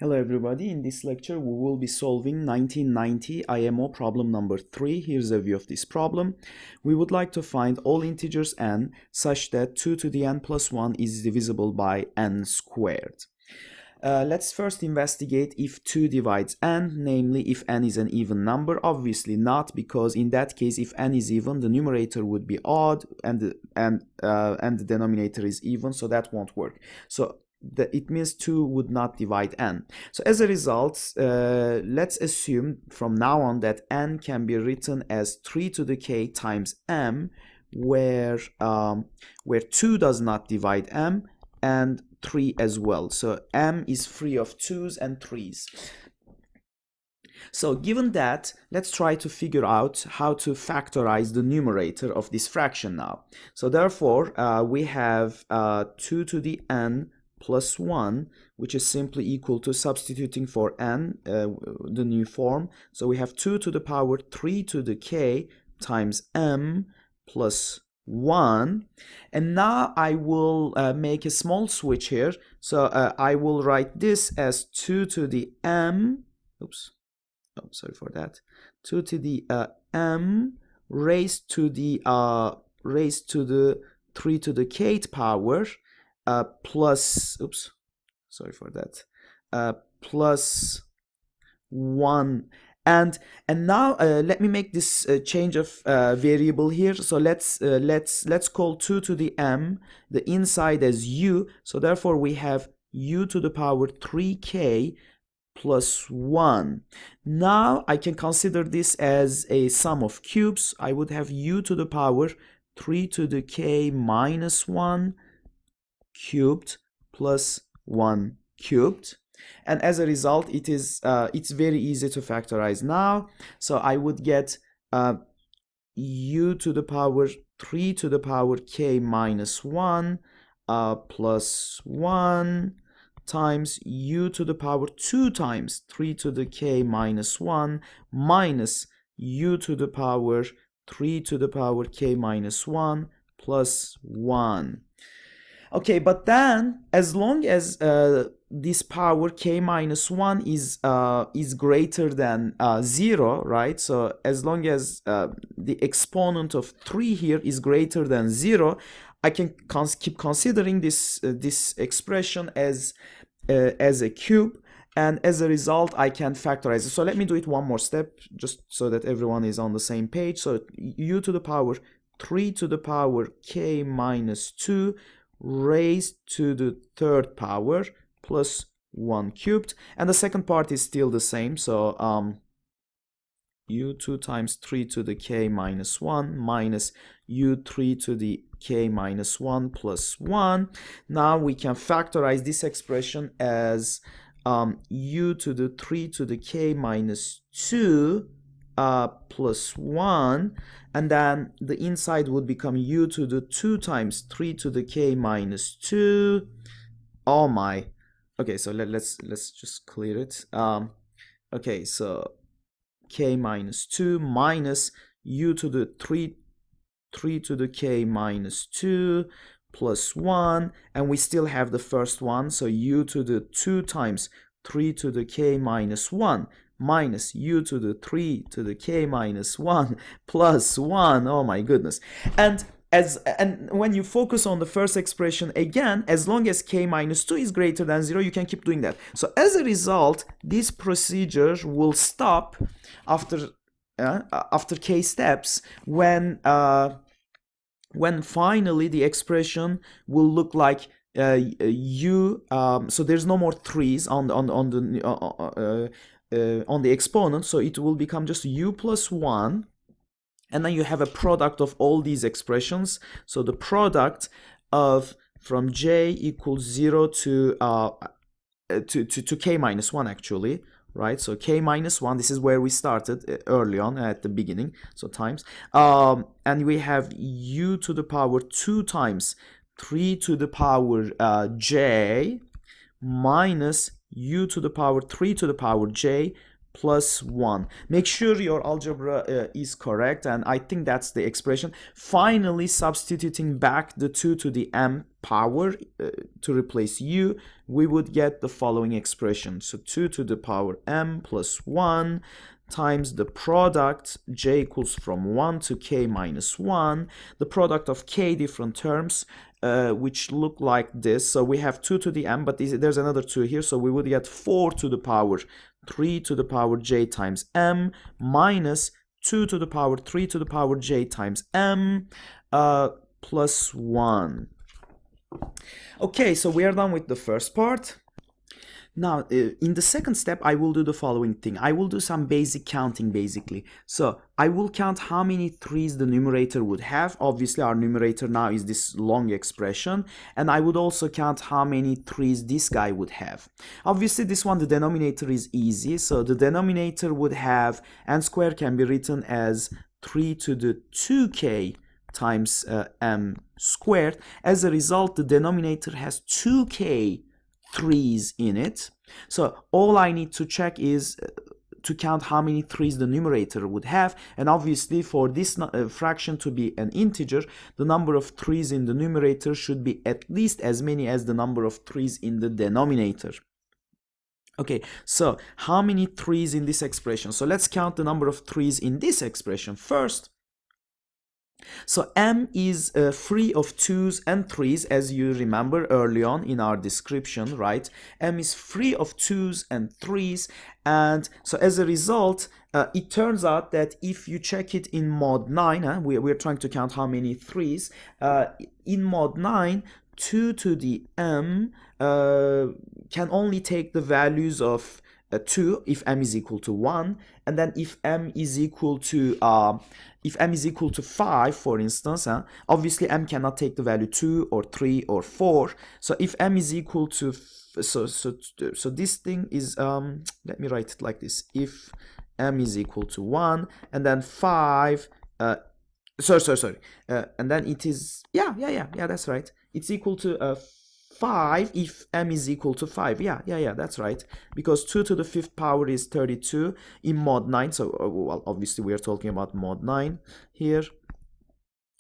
Hello everybody, in this lecture we will be solving 1990 IMO problem number 3. Here's a view of this problem. We would like to find all integers n such that 2 to the n plus 1 is divisible by n squared. Let's first investigate if 2 divides n, namely if n is an even number. Obviously not, because in that case if n is even, the numerator would be odd and the denominator is even, so that won't work. So it means 2 would not divide n. So as a result, let's assume from now on that n can be written as 3 to the k times m, where 2 does not divide m and 3 as well. So m is free of 2's and 3's. So given that, let's try to figure out how to factorize the numerator of this fraction now. So therefore, we have 2 to the n plus 1, which is simply equal to substituting for n, the new form. So we have 2 to the power 3 to the k times m plus 1. And now I will make a small switch here. So I will write this as 2 to the m, sorry for that, 2 to the m raised to the 3 to the kth power plus, plus 1. And now let me make this change of variable here. So let's call 2 to the m the inside as u. So therefore we have u to the power 3k plus 1. Now I can consider this as a sum of cubes. I would have u to the power 3 to the k minus 1 cubed plus 1 cubed, and as a result it's very easy to factorize now. So I would get u to the power 3 to the power k minus 1 plus 1 times u to the power 2 times 3 to the k minus 1 minus u to the power 3 to the power k minus 1 plus 1. Okay, but then as long as this power k minus 1 is greater than 0, right? So as long as the exponent of 3 here is greater than 0, I can keep considering this expression as a cube, and as a result I can factorize it. So let me do it one more step just so that everyone is on the same page. So u to the power 3 to the power k minus 2 raised to the third power plus 1 cubed, and the second part is still the same. So u2 times 3 to the k minus 1 minus u3 to the k minus 1 plus 1. Now we can factorize this expression as u to the 3 to the k minus 2 plus 1, and then the inside would become u to the 2 times 3 to the k minus 2. Oh my. Okay, so let's just clear it. Okay, so k minus 2 minus u to the 3 to the k minus 2 plus 1, and we still have the first one, so u to the 2 times 3 to the k minus 1 minus u to the 3 to the k minus 1 plus 1. Oh my goodness. And when you focus on the first expression again, as long as k minus 2 is greater than 0, you can keep doing that. So as a result, this procedure will stop after k steps when finally the expression will look like u. So there's no more 3's on the exponent, so it will become just u plus 1, and then you have a product of all these expressions. So the product of from j equals 0 to k minus 1 actually, right? So k minus 1, this is where we started early on at the beginning, so times, and we have u to the power 2 times 3 to the power j minus u to the power 3 to the power j plus 1. Make sure your algebra is correct, and I think that's the expression. Finally, substituting back the 2 to the m power to replace u, we would get the following expression. So 2 to the power m plus 1 times the product, j equals from 1 to k minus 1, the product of k different terms, which look like this. So we have 2 to the m, but there's another 2 here, so we would get 4 to the power 3 to the power j times m minus 2 to the power 3 to the power j times m plus 1. Okay, so we are done with the first part. Now, in the second step, I will do the following thing. I will do some basic counting, basically. So I will count how many 3's the numerator would have. Obviously, our numerator now is this long expression. And I would also count how many 3's this guy would have. Obviously, this one, the denominator is easy. So the denominator would have, n squared can be written as 3 to the 2k times m squared. As a result, the denominator has 2k 3's in it. So all I need to check is to count how many 3's the numerator would have, and obviously for this fraction to be an integer, the number of 3's in the numerator should be at least as many as the number of 3's in the denominator. Okay, so how many 3's in this expression? So let's count the number of 3's in this expression first. So m is free of 2's and 3's, as you remember early on in our description, right? M is free of 2's and 3's, and so as a result, it turns out that if you check it in mod 9, we're trying to count how many 3's, in mod 9, 2 to the m can only take the values of 2 if m is equal to 1, and then if m is equal to 5, for instance, obviously m cannot take the value 2 or 3 or 4. So if m is equal to so this thing is let me write it like this: if m is equal to 1 and then 5 sorry and then it is yeah that's right, it's equal to 5 if m is equal to 5. Yeah, that's right, because 2 to the 5th power is 32 in mod 9. So well, obviously we are talking about mod 9 here.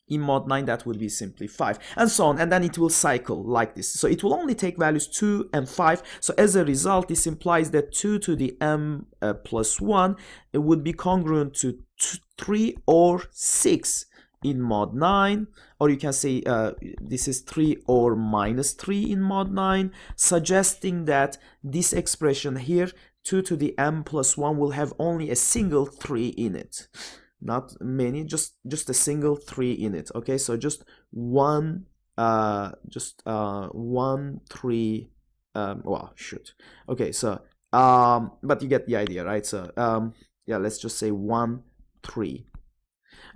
In mod 9 that would be simply 5, and so on, and then it will cycle like this. So it will only take values 2 and 5. So as a result, this implies that 2 to the m plus 1 it would be congruent to 3 or 6 in mod 9, or you can say this is 3 or minus 3 in mod 9, suggesting that this expression here, 2 to the m plus 1, will have only a single 3 in it. Not many, just a single 3 in it. Okay, so just one 1 3 well, shoot. Okay, so but you get the idea, right? So yeah, let's just say 1 3.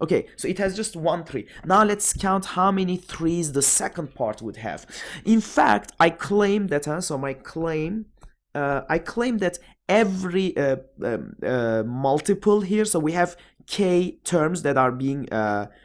Okay, so it has just 1 3. Now let's count how many 3's the second part would have. In fact, I claim that, so my claim, I claim that every multiple here, so we have k terms that are being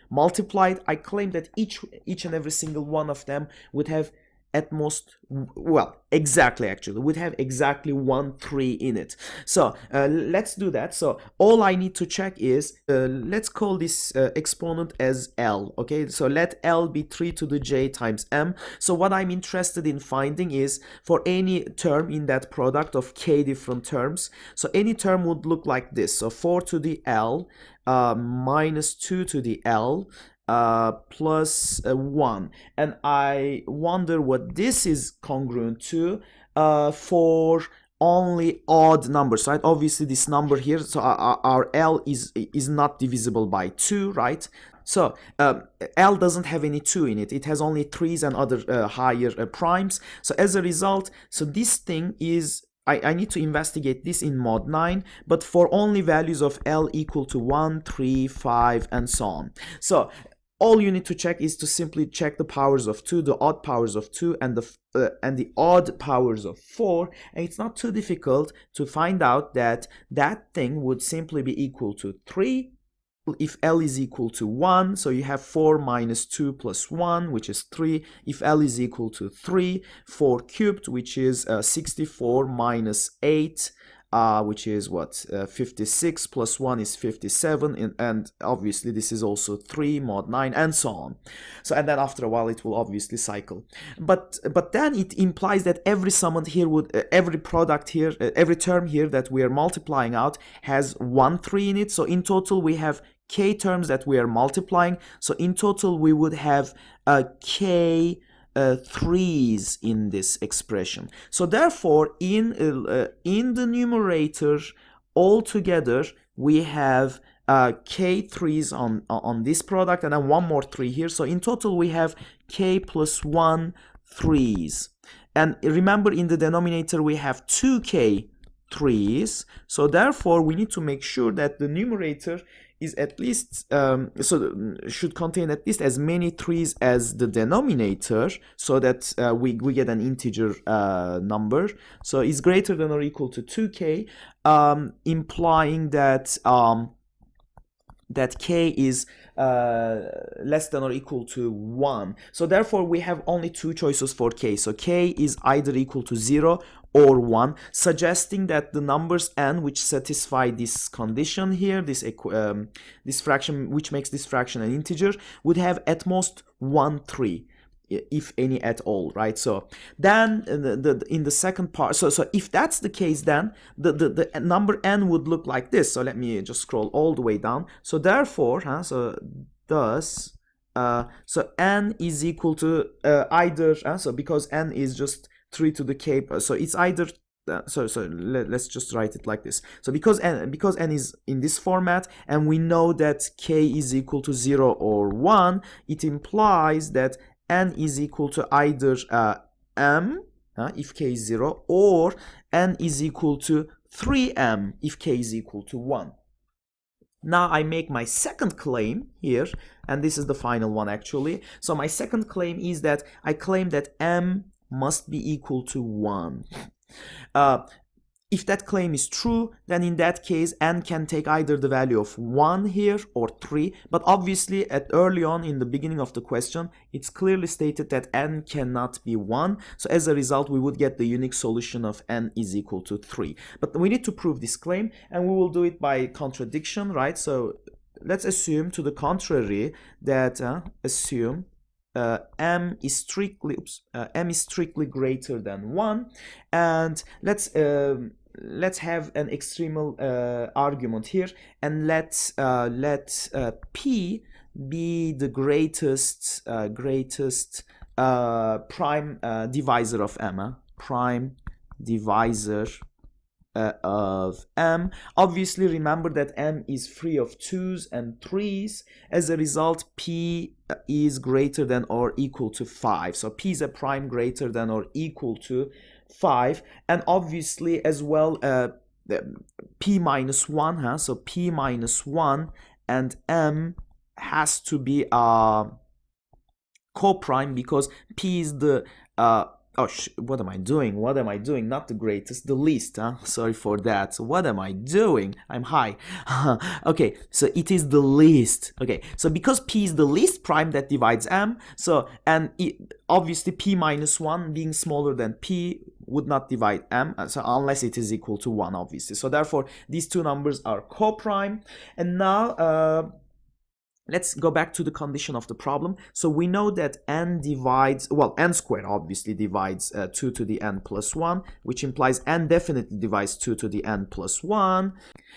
multiplied. I claim that each and every single one of them would have at most, well, exactly, actually would have exactly 1 3 in it. So let's do that. So all I need to check is let's call this exponent as L. Okay, so let L be 3 to the j times m. So what I'm interested in finding is for any term in that product of k different terms, so any term would look like this. So 4 to the L minus 2 to the L plus 1, and I wonder what this is congruent to for only odd numbers, right? Obviously this number here, so our L is not divisible by 2, right? So L doesn't have any 2 in it. It has only 3's and other higher primes. So as a result, so this thing is, I need to investigate this in mod 9, but for only values of L equal to 1, 3, 5, and so on. So all you need to check is to simply check the powers of 2, the odd powers of 2, and the odd powers of 4, and it's not too difficult to find out that that thing would simply be equal to 3 if L is equal to 1. So you have 4 minus 2 plus 1, which is 3. If L is equal to 3, 4 cubed, which is 64 minus 8, which is what, 56 plus 1 is 57, and obviously this is also 3 mod 9 and so on. So, and then after a while it will obviously cycle, but then it implies that every summand here would every product here, every term here that we are multiplying out has 1 3 in it. So in total we have k terms that we are multiplying, so in total we would have k 3's in this expression. So therefore in the numerator altogether we have k 3's on this product, and then one more 3 here. So in total we have k plus 1 3's, and remember in the denominator we have 2k 3's. So therefore we need to make sure that the numerator is at least should contain at least as many 3's as the denominator, so that we get an integer number. So it's greater than or equal to 2k, implying that that k is less than or equal to 1. So therefore we have only two choices for k. So k is either equal to 0 or 1, suggesting that the numbers n which satisfy this condition here, this fraction which makes this fraction an integer, would have at most 1 3, if any at all, right? So then in the second part, so if that's the case, then the number n would look like this. So let me just scroll all the way down. So therefore so n is equal to either so because n is just 3 to the k, so it's either let's just write it like this. So because n is in this format, and we know that k is equal to 0 or 1, it implies that n is equal to either m if k is 0, or n is equal to 3m if k is equal to 1. Now I make my second claim here, and this is the final one actually. So my second claim is that I claim that m must be equal to 1. If that claim is true, then in that case n can take either the value of 1 here or 3, but obviously early on in the beginning of the question it's clearly stated that n cannot be 1, so as a result we would get the unique solution of n is equal to 3. But we need to prove this claim, and we will do it by contradiction, right? So let's assume to the contrary that assume m is strictly greater than 1, and let's have an extremal argument here, and let p be the greatest prime divisor of m, prime divisor of m. Obviously remember that m is free of 2's and 3's. As a result, p is greater than or equal to 5. So p is a prime greater than or equal to 5, and obviously as well p minus 1, so p minus 1 and m has to be co-prime, because p is the what am I doing? Not the greatest, the least, sorry for that. So what am I doing? I'm high. Okay, so it is the least. Okay, so because p is the least prime that divides m, so obviously p minus 1 being smaller than p would not divide m, so unless it is equal to 1, obviously. So therefore these two numbers are co-prime. And now let's go back to the condition of the problem. So we know that n divides, well, n squared obviously divides 2 to the n plus 1, which implies n definitely divides 2 to the n plus 1.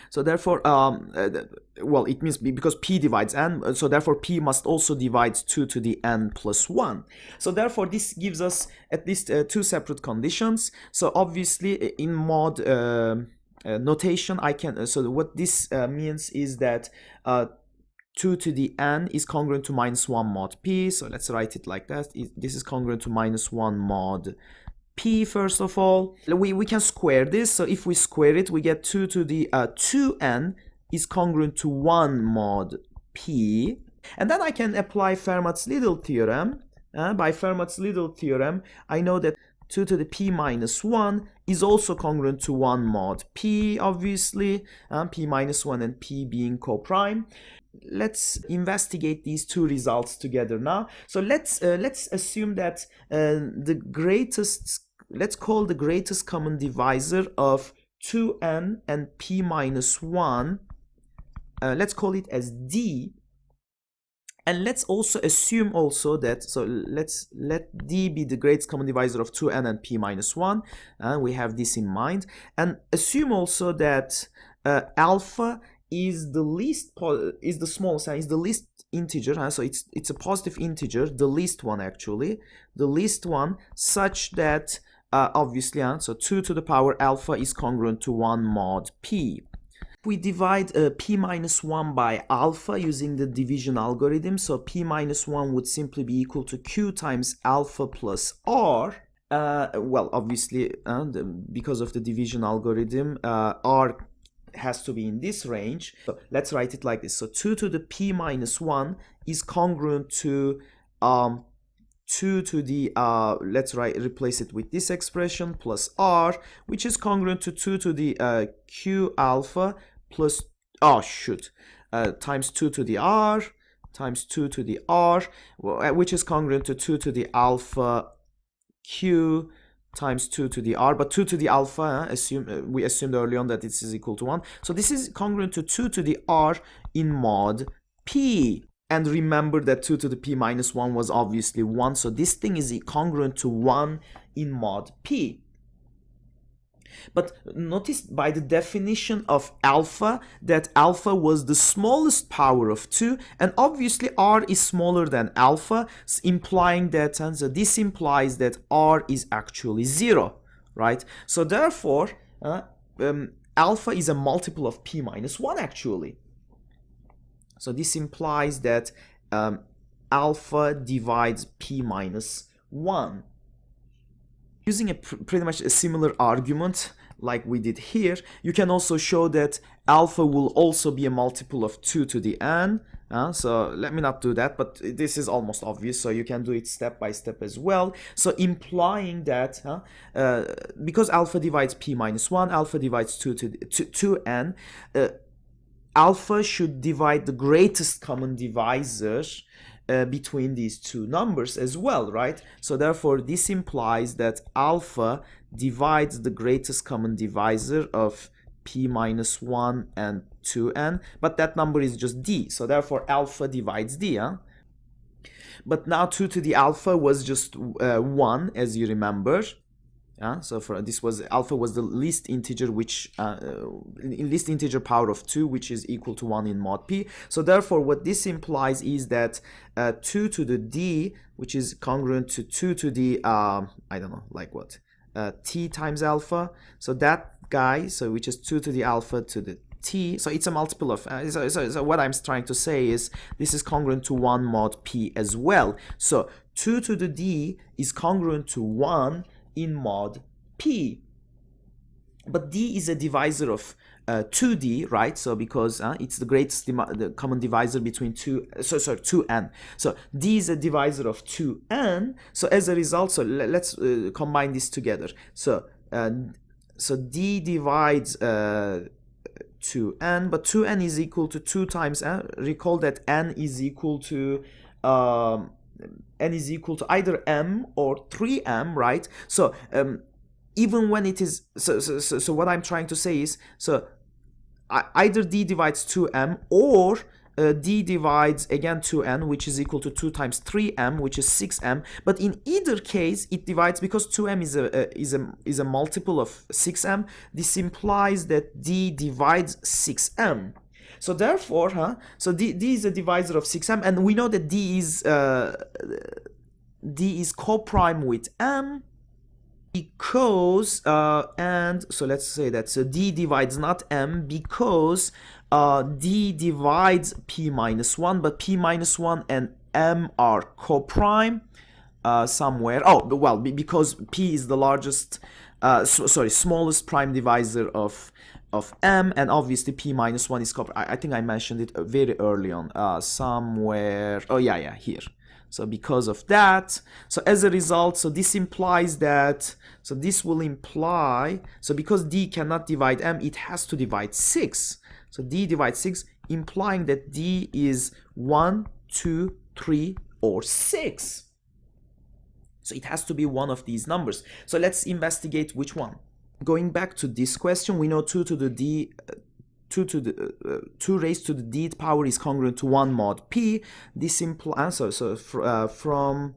So therefore, well, it means because p divides n, so therefore p must also divide 2 to the n plus 1. So therefore this gives us at least two separate conditions. So obviously in mod notation I can, so what this means is that 2 to the n is congruent to minus 1 mod p. So let's write it like that. This is congruent to minus 1 mod p. First of all, we can square this. So if we square it, we get 2 to the 2n is congruent to 1 mod p. And then I can apply Fermat's-Little theorem. By Fermat's-Little theorem, I know that 2 to the p minus 1 is also congruent to 1 mod p, obviously, p minus 1 and p being co-prime. Let's investigate these two results together now. So let's assume that let's call the greatest common divisor of 2n and p minus 1, let's call it as d. And let's also assume also that, so let's let d be the greatest common divisor of 2n and p minus 1. We have this in mind. And assume also that alpha is the smallest, is the least integer. So it's a positive integer, the least one actually, the least one, such that obviously, so 2 to the power alpha is congruent to 1 mod p. We divide p minus 1 by alpha using the division algorithm. So p minus 1 would simply be equal to q times alpha plus r. Well, obviously, because of the division algorithm, r has to be in this range. So let's write it like this. So 2 to the p minus 1 is congruent to 2 to the, let's replace it with this expression, plus r, which is congruent to 2 to the q alpha plus, times 2 to the r, times 2 to the r, which is congruent to 2 to the alpha q times 2 to the r, but 2 to the alpha, we assumed early on that this is equal to 1. So this is congruent to 2 to the r in mod p. And remember that 2 to the p minus 1 was obviously 1, so this thing is congruent to 1 in mod p. But notice by the definition of alpha that alpha was the smallest power of 2, and obviously r is smaller than alpha, implying that, and so this implies that r is actually 0, right? So therefore, alpha is a multiple of p minus 1 actually. So this implies that alpha divides p minus 1. Using pretty much a similar argument like we did here, you can also show that alpha will also be a multiple of 2 to the n. So let me not do that, but this is almost obvious, so you can do it step by step as well. So implying that because alpha divides p minus 1, alpha divides 2 to 2n, alpha should divide the greatest common divisor between these two numbers as well, right? So therefore this implies that alpha divides the greatest common divisor of p minus 1 and 2n, but that number is just d, so therefore alpha divides d. But now 2 to the alpha was just 1, as you remember. So for this was alpha was the least integer, which least integer power of 2, which is equal to 1 in mod p. So therefore what this implies is that 2 to the d, which is congruent to 2 to the I don't know, like what, t times alpha, so that guy, so which is 2 to the alpha to the t, so it's a multiple of so what I'm trying to say is this is congruent to 1 mod p as well. So 2 to the d is congruent to 1 in mod p, but d is a divisor of 2d, right? So because it's the greatest the common divisor between 2n, so d is a divisor of 2n. So as a result, so let's combine this together. So so d divides 2n, but 2n is equal to 2 times recall that n is equal to n is equal to either m or 3m, right? So even when it is, so what I'm trying to say is, so either d divides 2m or d divides again 2n, which is equal to 2 times 3m, which is 6m. But in either case it divides, because 2m is a multiple of 6m. This implies that d divides 6m. So therefore, so d is a divisor of 6m, and we know that d is co-prime with m, because and so let's say that so d divides not m because d divides p minus 1, but p minus 1 and m are co-prime somewhere. Oh well, because p is the largest smallest prime divisor of m, and obviously p minus 1 is I think I mentioned it very early on somewhere. Oh yeah, here. So because of that, so as a result, so this implies that, so this will imply, so because d cannot divide m, it has to divide 6. So d divides 6, implying that d is 1, 2, 3, or 6. So it has to be one of these numbers. So let's investigate which one. going back to this question, we know 2 to the d 2 raised to the d power is congruent to 1 mod p. This implies from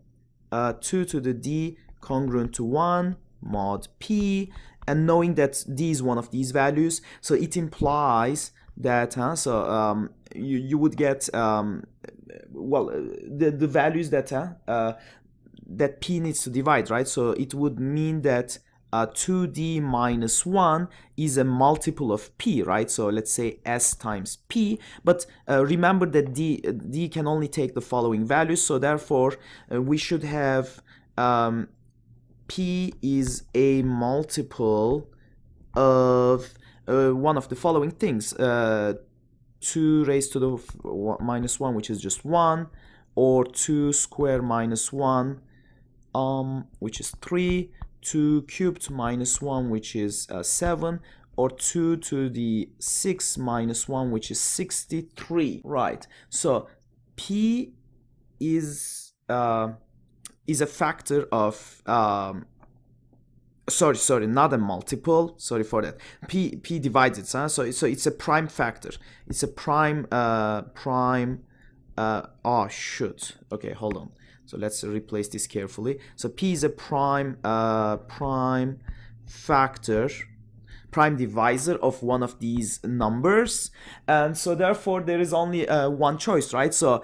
2 to the d congruent to 1 mod p, and knowing that d is one of these values, so it implies that you would get the values that that p needs to divide, right? So it would mean that 2d minus 1 is a multiple of p, right? So let's say s times p, but remember that d can only take the following values, so therefore we should have p is a multiple of one of the following things: 2 raised to the minus 1, which is just 1, or 2 square minus 1, which is 3, 2 cubed minus 1, which is 7, or 2 to the 6 minus 1, which is 63. Right, so p is a factor of sorry, not a multiple, sorry for that. P divides it, so it's a prime factor. It's a prime oh shoot, okay, hold on. So let's replace this carefully. So p is a prime factor, prime divisor of one of these numbers, and so therefore there is only one choice, right? So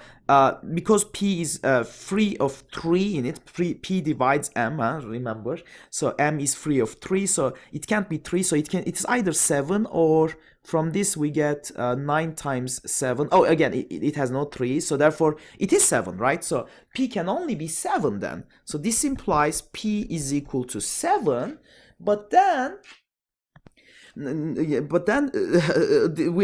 because p is free of 3 in it, p divides m, remember, so m is free of 3, so it can't be 3, so it's either 7, or from this we get 9 times 7. Oh, again, it has no 3, so therefore it is 7, right? So p can only be 7 then. So this implies p is equal to 7, but then we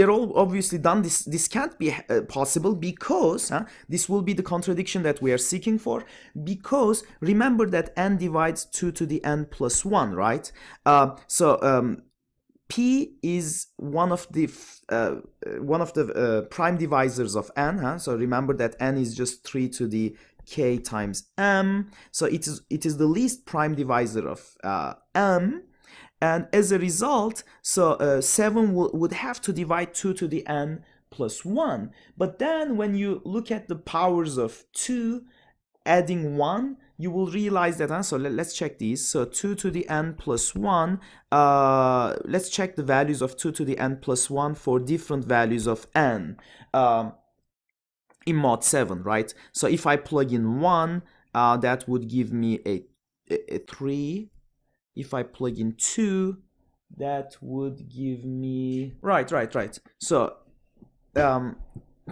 are all obviously done. This can't be possible, because this will be the contradiction that we are seeking for, because remember that n divides 2 to the n plus 1, right? P is one of the prime divisors of n, so remember that n is just 3 to the k times m, so it is the least prime divisor of m. And as a result, so 7 would have to divide 2 to the n plus 1. But then when you look at the powers of 2, adding 1, you will realize that, so let's check these. So 2 to the n plus 1, let's check the values of 2 to the n plus 1 for different values of n in mod 7, right? So if I plug in 1, that would give me a 3. If I plug in 2, that would give me right. So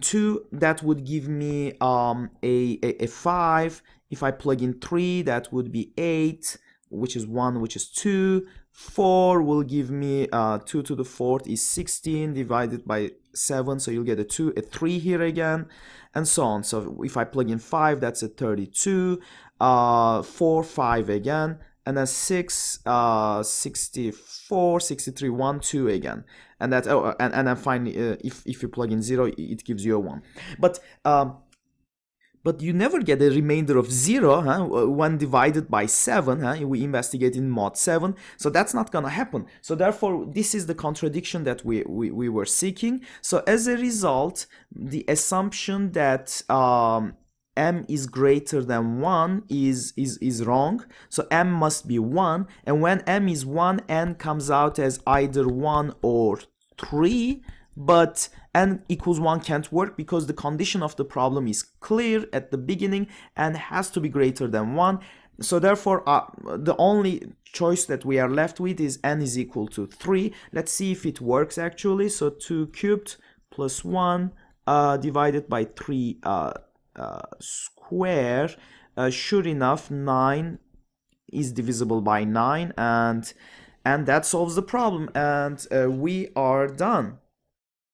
2, that would give me a 5. If I plug in 3, that would be 8, which is 1, which is 2. 4 will give me 2 to the 4th is 16 divided by 7, so you'll get a 3 here again, and so on. So if I plug in 5, that's a 32. 4, 5 again, and then 6, 64, 63, 1, 2 again, and that and then finally if you plug in 0, it gives you a 1. But you never get a remainder of 0 when divided by 7. We investigate in mod 7, so that's not gonna happen. So therefore this is the contradiction that we were seeking. So as a result, the assumption that m is greater than 1 is wrong. So m must be 1, and when m is 1, n comes out as either 1 or 3, but n equals 1 can't work because the condition of the problem is clear at the beginning and has to be greater than 1. So therefore the only choice that we are left with is n is equal to 3. Let's see if it works actually. So 2 cubed plus 1 divided by 3 square, sure enough 9 is divisible by 9, and that solves the problem, and we are done.